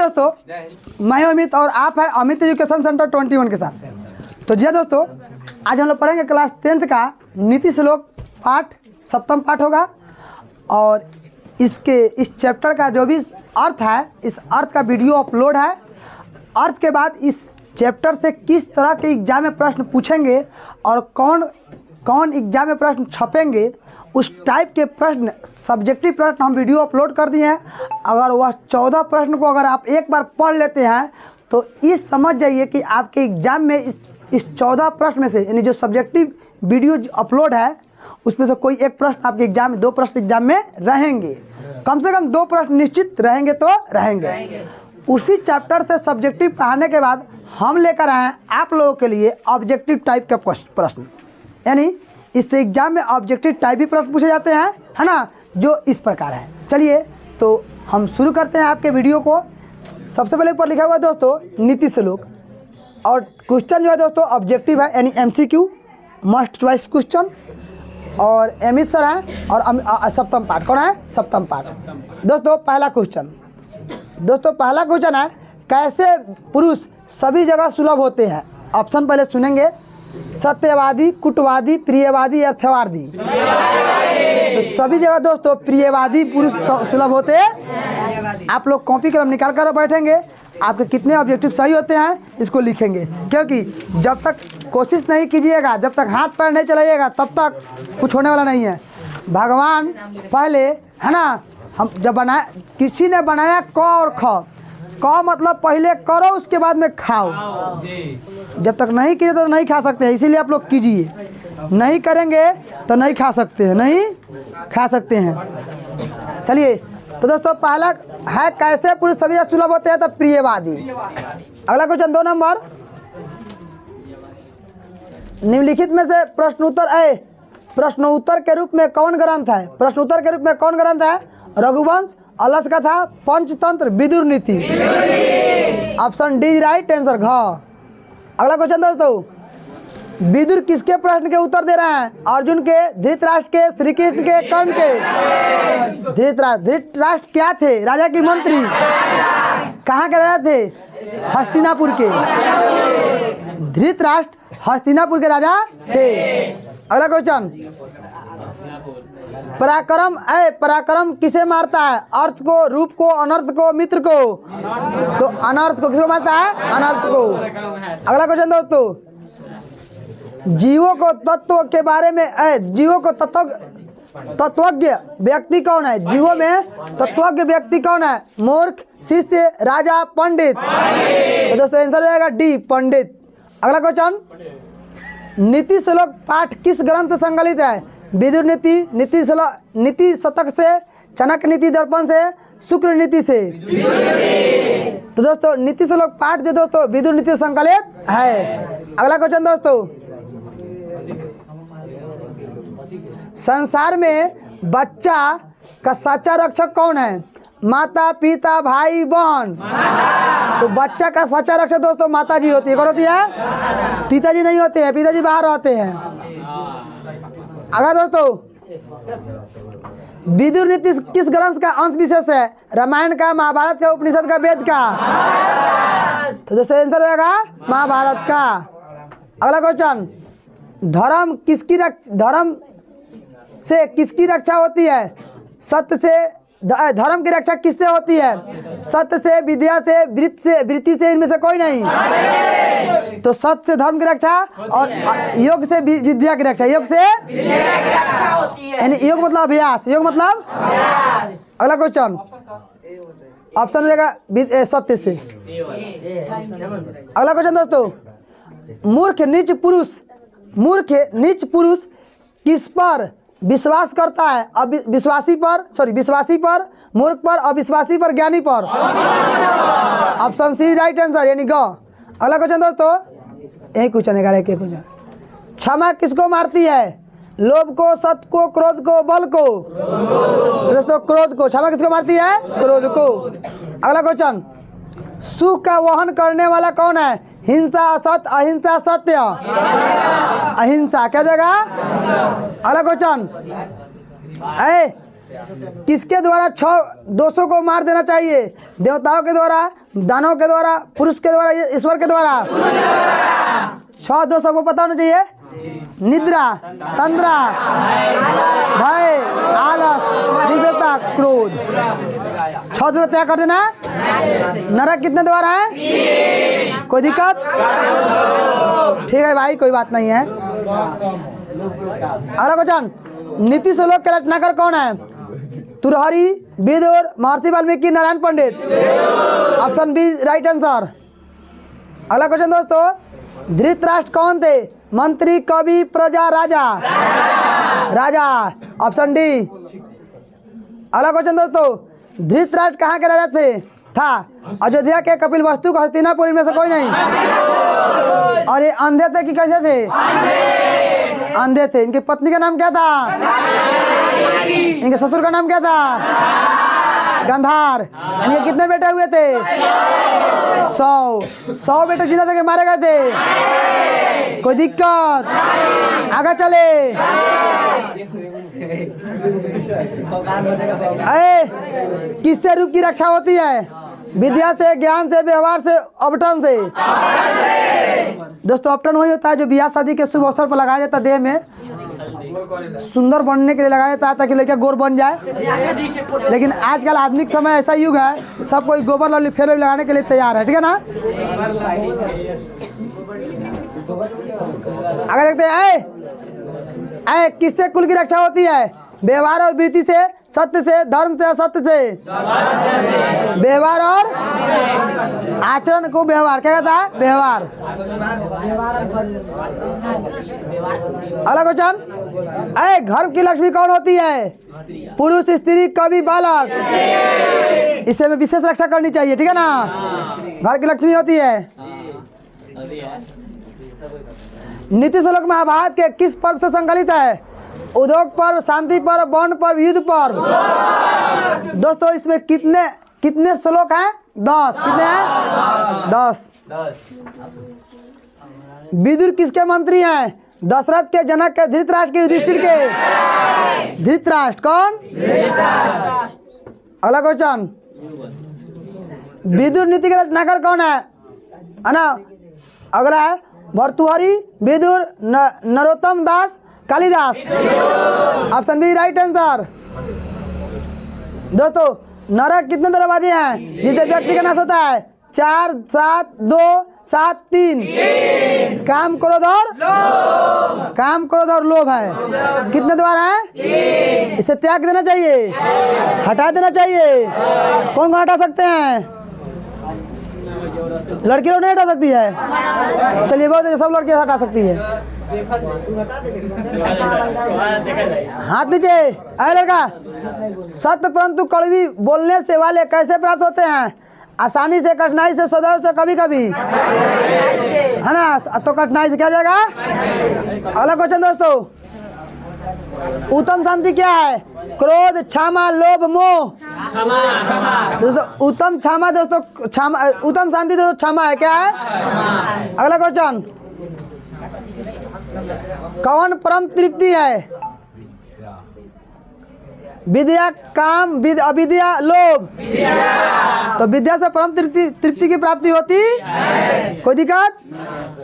दोस्तों, मैं अमित और आप है अमित एजुकेशन सेंटर 21 के साथ। तो जी दोस्तों, आज हम लोग पढ़ेंगे क्लास 10th का नीति श्लोक पाठ, सप्तम पाठ होगा। और इस चैप्टर का जो भी अर्थ है, इस अर्थ का वीडियो अपलोड है। अर्थ के बाद इस चैप्टर से किस तरह के एग्जाम में प्रश्न पूछेंगे और कौन एग्जाम में प्रश्न छपेंगे, उस टाइप के प्रश्न, सब्जेक्टिव प्रश्न हम वीडियो अपलोड कर दिए हैं। अगर वह 14 प्रश्न को अगर आप एक बार पढ़ लेते हैं तो ये समझ जाइए कि आपके एग्ज़ाम में इस 14 प्रश्न में से, यानी जो सब्जेक्टिव वीडियो अपलोड है उसमें से कोई एक प्रश्न आपके एग्जाम में, 2 प्रश्न एग्जाम में रहेंगे। कम से कम 2 प्रश्न निश्चित रहेंगे तो रहेंगे। उसी चैप्टर से सब्जेक्टिव पढ़ाने के बाद हम लेकर आए हैं आप लोगों के लिए ऑब्जेक्टिव टाइप का प्रश्न, यानी इससे एग्जाम में ऑब्जेक्टिव टाइप भी प्रश्न पूछे जाते हैं, है ना, जो इस प्रकार है। चलिए तो हम शुरू करते हैं आपके वीडियो को। सबसे पहले ऊपर लिखा हुआ है दोस्तों नीति श्लोक, और क्वेश्चन जो है दोस्तों ऑब्जेक्टिव है, यानी MCQ, मस्ट चॉइस क्वेश्चन। और अमित सर हैं और सप्तम पाठ। कौन है? सप्तम पाठ। दोस्तों पहला क्वेश्चन है, कैसे पुरुष सभी जगह सुलभ होते हैं? ऑप्शन पहले सुनेंगे। सत्यवादी, कुटवादी, प्रियवादी, अर्थवादी। तो सभी जगह दोस्तों प्रियवादी पुरुष सुलभ होते हैं। आप लोग कॉपी कलम निकाल कर बैठेंगे, आपके कितने ऑब्जेक्टिव सही होते हैं इसको लिखेंगे, क्योंकि जब तक कोशिश नहीं कीजिएगा, जब तक हाथ पैर नहीं चलाइएगा, तब तक कुछ होने वाला नहीं है। भगवान पहले, है ना, हम जब बनाया, किसी ने बनाया क और ख। क मतलब पहले करो उसके बाद में खाओ। जब तक नहीं किए तो नहीं खा सकते हैं, इसीलिए आप लोग कीजिए। नहीं करेंगे तो नहीं खा सकते हैं, नहीं खा सकते हैं। चलिए तो दोस्तों पहला है, कैसे पुरुष सभी सुलभ होते हैं? तो प्रियवादी। अगला क्वेश्चन 2 नंबर, निम्नलिखित में से प्रश्नोत्तर के रूप में कौन ग्रंथ है? प्रश्नोत्तर के रूप में कौन ग्रंथ है? रघुवंश, अलस कथा, पंचतंत्र, विदुर नीति। ऑप्शन डी राइट आंसर, घ। अगला क्वेश्चन दोस्तों, विदुर किसके प्रश्न के उत्तर दे रहे हैं? अर्जुन के, धृतराष्ट्र के, श्री कृष्ण के, कर्ण के? धृतराष्ट्र क्या थे? राजा की मंत्री। कहाँ के राजा थे? हस्तिनापुर के। धृतराष्ट्र हस्तिनापुर के राजा थे। अगला क्वेश्चन, पराक्रम किसे मारता है? अर्थ को, रूप को, अनर्थ को, मित्र को? तो अनर्थ को। किसको मारता है? अनर्थ को। अगला क्वेश्चन दोस्तों, जीवों को तत्व के बारे में, जीवों को तत्वज्ञ व्यक्ति कौन है? जीवों में तत्वज्ञ व्यक्ति कौन है? मूर्ख, शिष्य, राजा, पंडित। तो दोस्तों आंसर हो जाएगा डी, पंडित। अगला क्वेश्चन, नीति श्लोक पाठ किस ग्रंथ से संकलित है? विदुर नीति, नीति शतक से, चाणक्य नीति दर्पण से, शुक्र नीति से? तो दोस्तों नीति श्लोक पाठ जो दोस्तों विदुर नीति संकलित है। अगला क्वेश्चन दोस्तों, संसार में बच्चा का सच्चा रक्षक कौन है? माता, पिता, भाई, बहन? तो बच्चा का सच्चा रक्षक दोस्तों माता जी होती है। कौन होती है? पिताजी नहीं होते हैं, पिताजी बाहर होते हैं। अगला दोस्तों, विदुर नीति किस ग्रंथ का अंश विशेष है? रामायण का, महाभारत का, उपनिषद का, वेद का? तो दोस्तों आंसर होगा महाभारत का। अगला क्वेश्चन, धर्म से किसकी रक्षा होती है? सत्य से। धर्म की रक्षा किससे होती है? सत्य से, विद्या से, वृत्ति से, इनमें से कोई नहीं। तो सत्य से धर्म की रक्षा और योग से विद्या की रक्षा। योग से, यानी योग मतलब अभ्यास, योग मतलब। अगला क्वेश्चन, ऑप्शन रहेगा सत्य से। अगला क्वेश्चन दोस्तों, मूर्ख नीच पुरुष किस पर विश्वास करता है? विश्वासी पर, मूर्ख पर, अविश्वासी पर, ज्ञानी पर? ऑप्शन सी राइट आंसर, यानी ग। अगला क्वेश्चन दोस्तों, यही क्वेश्चन है कि क्षमा किसको मारती है? लोभ को, सत्य को, क्रोध को, बल को? दोस्तों क्रोध को। क्षमा किसको मारती है? क्रोध को। अगला क्वेश्चन, सुख का वहन करने वाला कौन है? हिंसा, असत, अहिंसा, सत्य? अहिंसा। क्या जगह? अगला क्वेश्चन, किसके द्वारा 200 को मार देना चाहिए? देवताओं के द्वारा, दानव के द्वारा, पुरुष के द्वारा, ईश्वर के द्वारा? 200 को पता होना चाहिए। निद्रा, तंद्रा, भय, आलस, विग्रता, क्रोध। 200 तय कर देना। नरक कितने द्वार है? कोई दिक्कत? ठीक है भाई, कोई बात नहीं है। अगला क्वेश्चन, नीति श्लोक के रचनाकार कौन है? तुरहरी, Vidur, Maharshi Valmiki, Narayan Pandit? Option B right answer. अगला क्वेश्चन दोस्तों, धृतराष्ट्र कौन थे? मंत्री, कवि, प्रजा, राजा? राजा, ऑप्शन डी। अगला क्वेश्चन दोस्तों, धृतराष्ट्र कहाँ के राजा थे? था अयोध्या के, कपिलवस्तु के, हस्तिनापुर, में से कोई नहीं? और ये अंधे थे कि कैसे थे? अंधे थे। इनकी पत्नी का नाम क्या था? इनके ससुर का नाम क्या था? गंधार। इनके कितने बेटे हुए थे? 100 बेटे जिंदा थे कि मारे गए थे? कोई दिक्कत? आगे चले। किससे रूप की रक्षा होती है? विद्या से, ज्ञान से, व्यवहार से, अपटन से? दोस्तों अपटन वही होता है जो ब्याह शादी के शुभ अवसर पर लगाया जाता है, देह में सुंदर बनने के लिए लगाया जाता है ताकि लड़का गोर बन जाए। लेकिन आजकल आधुनिक समय ऐसा युग है, सब कोई गोबर लॉली फेर लगाने के लिए तैयार है। ठीक है ना? आगे देखते हैं, किससे कुल की रक्षा होती है? व्यवहार और वृत्ति से, सत्य से, धर्म से, असत्य से? व्यवहार और आचरण को व्यवहार क्या कहता है? व्यवहार। अगला क्वेश्चन, घर की लक्ष्मी कौन होती है? पुरुष, स्त्री, कवि, बालक? इससे में विशेष रक्षा करनी चाहिए। ठीक है ना? घर की लक्ष्मी होती है। नीति श्लोक महाभारत के किस पर्व से संकलित है? उद्योग पर्व, शांति पर्व, वन पर्व, युद्ध पर्व? दोस्तों इसमें कितने श्लोक हैं? 10। कितने हैं? 10। विदुर किसके मंत्री हैं? दशरथ के, जनक के, धृतराष्ट्र के, युधिष्ठिर के? धृतराष्ट्र। कौन? अगला क्वेश्चन, विदुर नीति के रचनाकार कौन है? ना अगला है Bhartrihari, Vidur, Narottam Das, Kalidas? Option B right answer. दोस्तों नरक कितने दरवाजे हैं जिससे व्यक्ति का नाश होता है? 4, 7, 2, 7, 3। काम, क्रोध और लोभ है। कितने द्वार हैं? इसे त्याग देना चाहिए, हटा देना चाहिए। कौन कौन हटा सकते हैं? लड़की लोग नहीं हटा सकती है। चलिए बहुत सब लड़कियां हटा सकती है। हाथ नीचे। अरे लड़का, सत्य परंतु कड़वी बोलने से वाले कैसे प्राप्त होते हैं? आसानी से, कठिनाई से, सदैव से, कभी कभी? है ना? तो कठिनाई से क्या जाएगा? अगला क्वेश्चन दोस्तों, उत्तम शांति क्या है? क्रोध, क्षमा, लोभ, मोह? दोस्तों उत्तम क्षमा, दोस्तों क्षमा, उत्तम शांति दोस्तों क्षमा है। क्या है? अगला क्वेश्चन, कौन परम तृप्ति है? विद्या, काम, अविद्या, लोभ? तो विद्या से परम तृप्ति की प्राप्ति होती? कोई दिक्कत?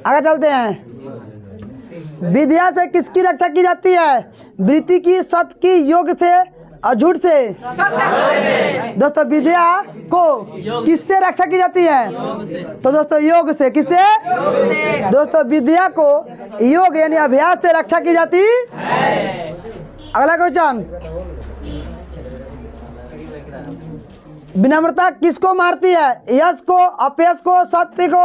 आगे चलते हैं। विद्या से किसकी रक्षा की जाती है? वृत्ति की, सत्य की, योग से और झूठ से? दोस्तों विद्या को किससे रक्षा की जाती है? तो दोस्तों योग से। किससे? दोस्तों विद्या को योग यानी अभ्यास से रक्षा की जाती है। अगला क्वेश्चन, विनम्रता किसको मारती है? यश को, अपयश को, सत्य को,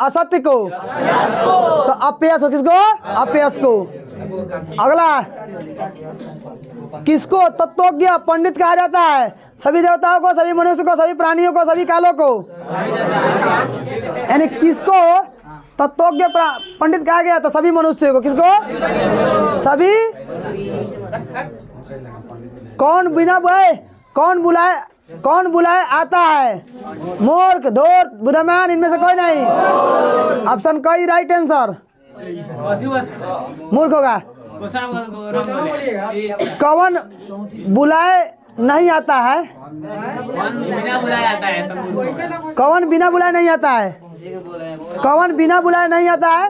असत्य को? तो अपयश को। किसको? अपयश को। अगला, किसको तत्वज्ञ पंडित कहा जाता है? सभी देवताओं को, सभी मनुष्य को, सभी प्राणियों को, सभी कालों को? यानी किसको तत्वज्ञ पंडित कहा गया? तो सभी मनुष्य को। किसको? सभी। कौन बिना बुलाए, कौन बुलाए आता है? मूर्ख, धूर्त, बुद्धिमान? इनमें से कोई नहीं। ऑप्शन कोई राइट आंसर। मूर्ख होगा। कौन बुलाए नहीं आता है? कौन बिना बुलाए नहीं आता है? कौन बिना बुलाए नहीं आता है?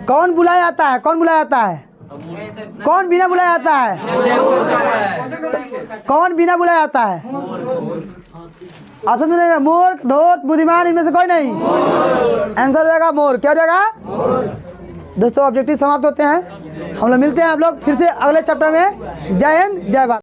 कौन बुलाए आता है? कौन बुलाए आता है? कौन बिना बुलाए आता है? कौन बिना बुलाए आता है? ऑप्शन सुनिएगा, मूर्ख, धूर्त, बुद्धिमान, इनमें से कोई नहीं। आंसर हो जाएगा मोर। क्या हो जाएगा? दोस्तों ऑब्जेक्टिव समाप्त होते हैं। हम लोग मिलते हैं आप लोग फिर से अगले चैप्टर में। जय हिंद, जय भारत।